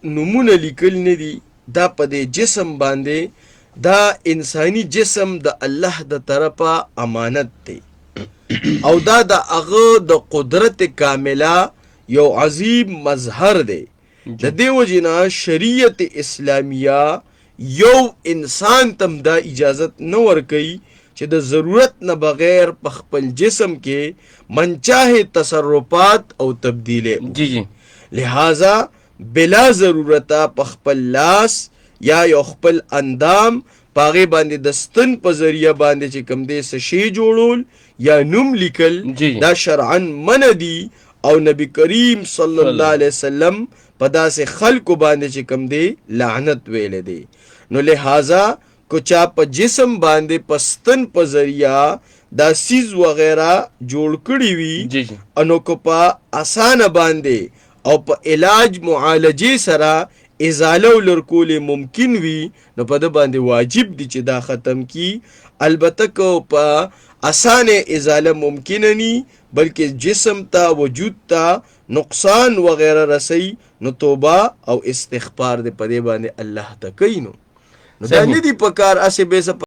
نمونه لیکل نه دي، دا په دې جسم باندې دا انساني جسم د الله د طرفه امانت دی او دا د هغه د قدرت کامله یو عظیم مظهر دی. د دې وجې نه شریعت اسلامیه یو انسان تم دا اجازت نه ورکوي چې د ضرورت نه بغیر په خپل جسم کې منچاهه تصرفات او تبدیلی. لہذا بلا ضرورتا په خپل لاس یا یو خپل اندام پاغه باندې د ستن په ذریعہ باندې چې کوم دې څه شی جوړول یا نوم لیکل دا شرعا منع دي او نبی کریم صلی الله علیه وسلم په داسې خلکو باندې چې کوم دې لعنت ویل دي. نو لہذا کو چا په جسم باندې پستن په ذریعہ دا سیز وغیرہ جوړ کړی وي انو کو په آسان باندې او په علاج معالجه سره ازاله ولرکول ممکن وي نو په د باندې واجب دي چې دا ختم کی. البته کو په آسان ازاله ممکن نی بلکې جسم تا وجود تا نقصان وغیرہ رسی نو توبه او استغفار دې په دې باندې الله ته کوي. نو دا نه دي پکار اسې به